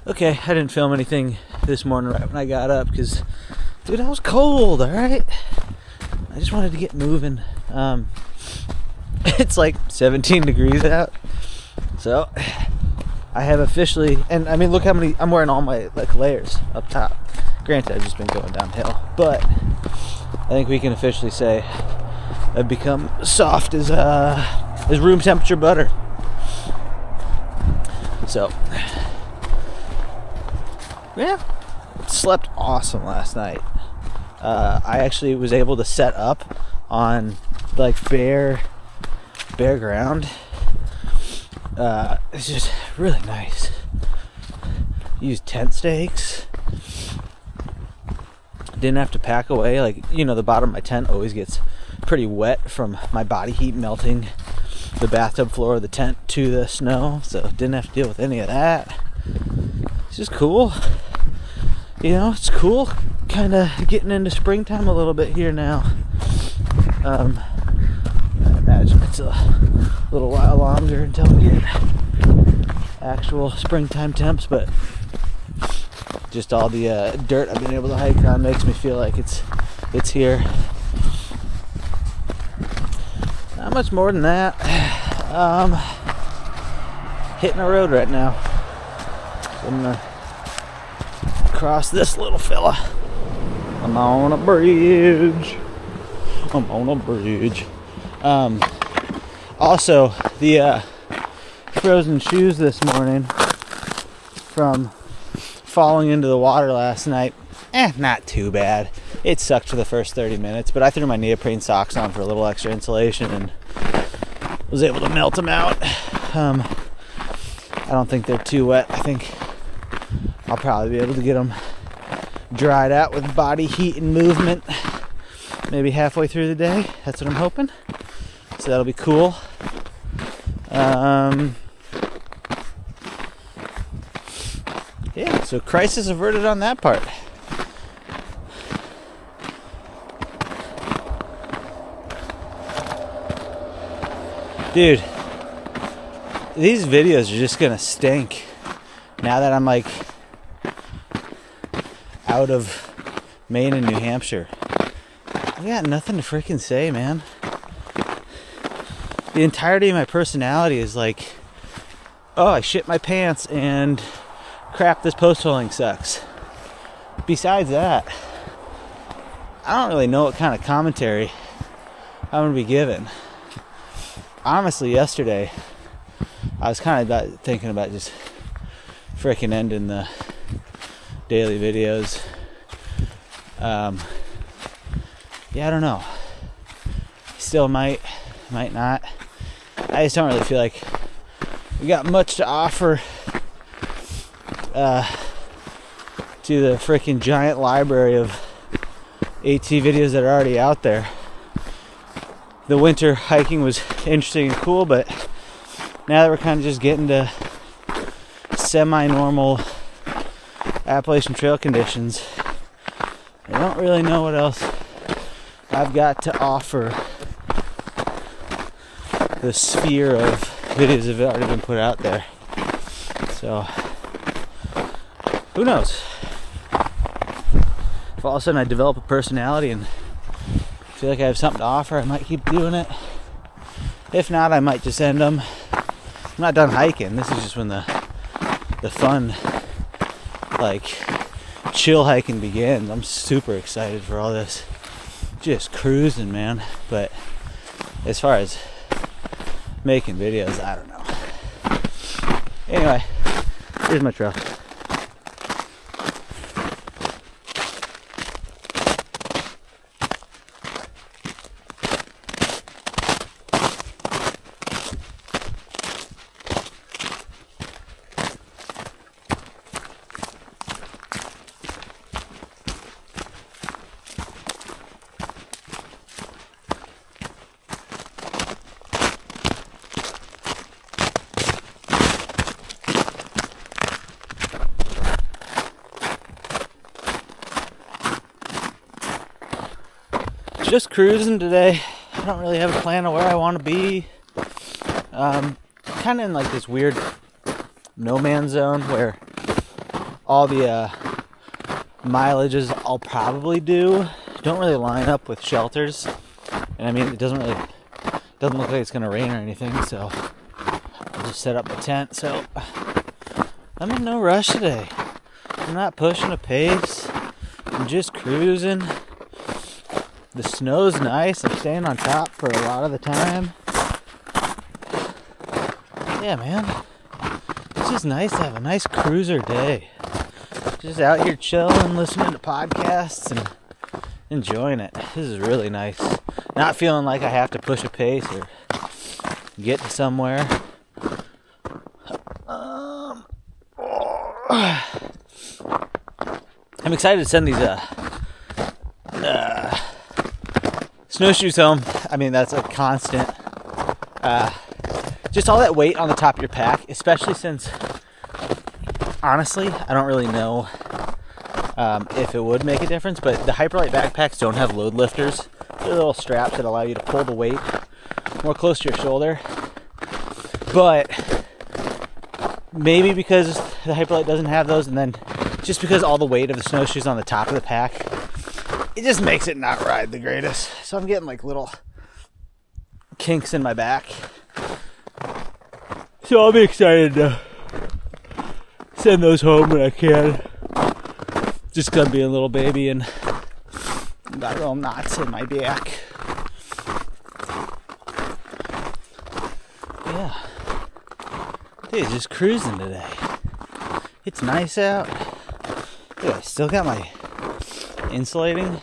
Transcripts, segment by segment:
Okay, I didn't film anything this morning right when I got up because, dude, I was cold, alright? I just wanted to get moving. It's like 17 degrees out. So, I have officially, and I mean, look how many, I'm wearing all my layers up top. Granted, I've just been going downhill, but I think we can officially say I've become soft as room temperature butter. So, yeah, slept awesome last night. I actually was able to set up on bare ground. It's just really nice. Used tent stakes. Didn't have to pack away. The bottom of my tent always gets pretty wet from my body heat melting the bathtub floor of the tent to the snow, so didn't have to deal with any of that. It's just cool. It's cool kind of getting into springtime a little bit here now. I imagine it's a little while longer until we get actual springtime temps, but just all the dirt I've been able to hike on makes me feel like it's here. Not much more than that. Hitting the road right now. So I'm gonna cross this little fella. I'm on a bridge. Also, the frozen shoes this morning from falling into the water last night, not too bad. It sucked for the first 30 minutes, but I threw my neoprene socks on for a little extra insulation and was able to melt them out. I don't think they're too wet. I think I'll probably be able to get them dried out with body heat and movement maybe halfway through the day. That's what I'm hoping. So that'll be cool. Yeah, so crisis averted on that part. Dude, these videos are just gonna stink now that I'm out of Maine and New Hampshire. I got nothing to freaking say, man. The entirety of my personality is oh, I shit my pants and crap, this post holing sucks. Besides that, I don't really know what kind of commentary I'm going to be giving. Honestly, yesterday, I was kind of thinking about just freaking ending the daily videos. Yeah, I don't know. Still might not. I just don't really feel like we got much to offer to the freaking giant library of AT videos that are already out there. The winter hiking was interesting and cool, but now that we're kind of just getting to semi-normal Appalachian trail conditions, I don't really know what else I've got to offer the sphere of videos that have already been put out there. So, who knows? If all of a sudden I develop a personality and feel like I have something to offer, I might keep doing it. If not, I might just end them. I'm not done hiking. This is just when the fun, chill hiking begins. I'm super excited for all this. Just cruising, man. But as far as making videos, I don't know. Anyway, here's my trail. Just cruising today. I don't really have a plan of where I want to be. Kind of in this weird no man's zone where all the mileages I'll probably do don't really line up with shelters, and I mean it doesn't look like it's gonna rain or anything, so I'll just set up my tent. So I'm in no rush today. I'm not pushing a pace. I'm just cruising. The snow's nice. I'm staying on top for a lot of the time. Yeah, man. It's just nice to have a nice cruiser day. Just out here chilling, listening to podcasts, and enjoying it. This is really nice. Not feeling like I have to push a pace or get to somewhere. I'm excited to send these snowshoes home. I mean, that's a constant. Just all that weight on the top of your pack, especially since, honestly, I don't really know if it would make a difference, but the Hyperlight backpacks don't have load lifters. They're little straps that allow you to pull the weight more close to your shoulder. But maybe because the Hyperlight doesn't have those, and then just because all the weight of the snowshoes on the top of the pack, it just makes it not ride the greatest. So I'm getting like little kinks in my back. So I'll be excited to send those home when I can. Just gonna be a little baby and got little knots in my back. Yeah. Dude, just cruising today. It's nice out. Dude, I still got my insulating,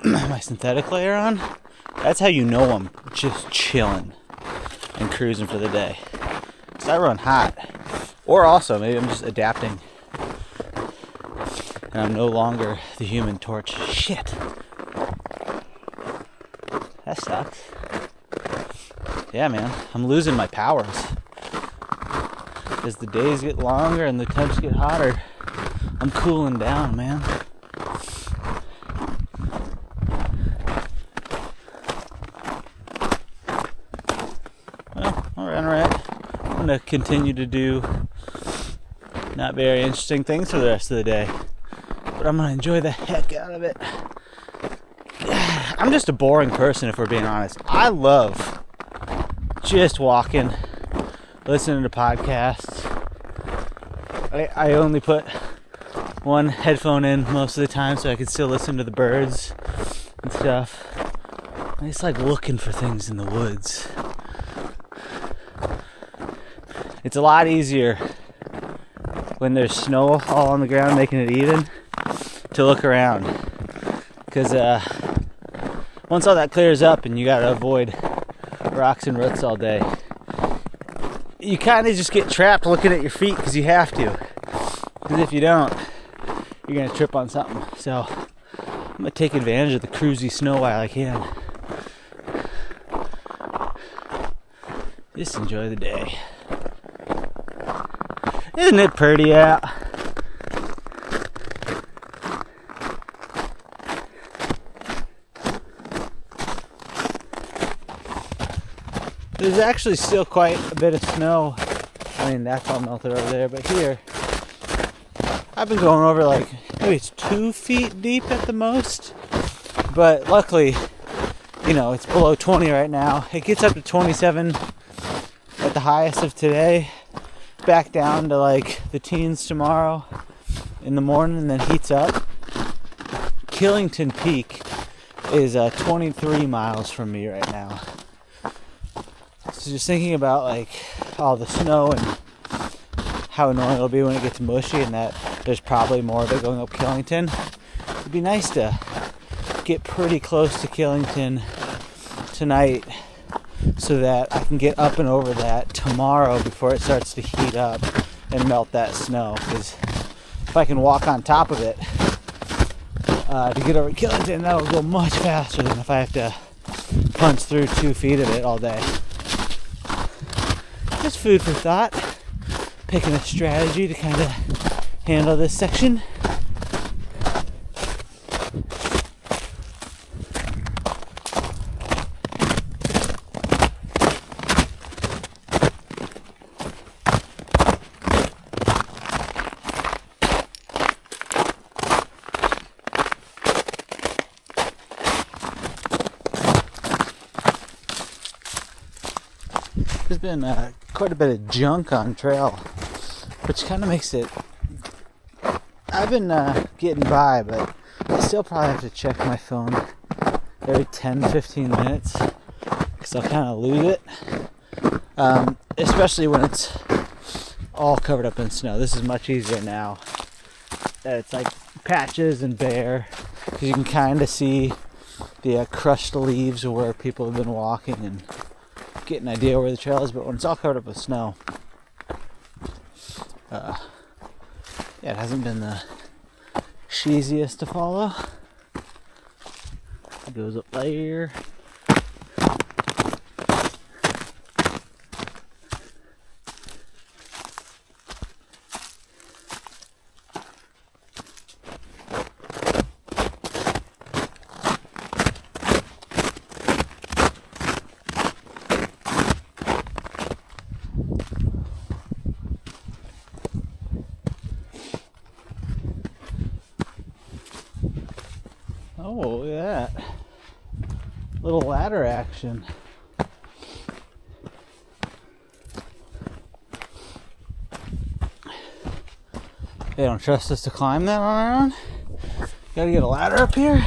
my synthetic layer on. That's how you know I'm just chilling and cruising for the day. Because I run hot. Or also, maybe I'm just adapting. And I'm no longer the Human Torch. Shit. That sucks. Yeah, man. I'm losing my powers. As the days get longer and the temps get hotter, I'm cooling down, man. Well, alright. I'm gonna continue to do not very interesting things for the rest of the day, but I'm gonna enjoy the heck out of it. I'm just a boring person, if we're being honest. I love just walking, listening to podcasts. I only put one headphone in most of the time so I can still listen to the birds and stuff. I just like looking for things in the woods. It's a lot easier when there's snow all on the ground making it even to look around, because once all that clears up and you gotta avoid rocks and roots all day, you kind of just get trapped looking at your feet because you have to. Because if you don't, you're going to trip on something. So I'm going to take advantage of the cruisy snow while I can. Just enjoy the day. Isn't it pretty out? There's actually still quite a bit of snow. I mean, that's all melted over there, but here I've been going over like maybe it's 2 feet deep at the most. But luckily, you know, it's below 20 right now. It gets up to 27 at the highest of today, back down to like the teens tomorrow in the morning, and then heats up. Killington Peak is 23 miles from me right now. So just thinking about like all the snow and how annoying it'll be when it gets mushy, and that there's probably more of it going up Killington. It'd be nice to get pretty close to Killington tonight so that I can get up and over that tomorrow before it starts to heat up and melt that snow. Because if I can walk on top of it to get over Killington, that'll go much faster than if I have to punch through 2 feet of it all day. Just food for thought. Picking a strategy to kind of handle this section. been quite a bit of junk on trail, which kind of makes it. I've been getting by, but I still probably have to check my phone every 10-15 minutes because I'll kind of lose it, especially when it's all covered up in snow. This is much easier now that it's like patches and bare, because you can kind of see the crushed leaves of where people have been walking and get an idea where the trail is. But when it's all covered up with snow, yeah, it hasn't been the cheesiest to follow. It goes up there. Oh, look at that. Little ladder action. They don't trust us to climb that on our own. Gotta get a ladder up here.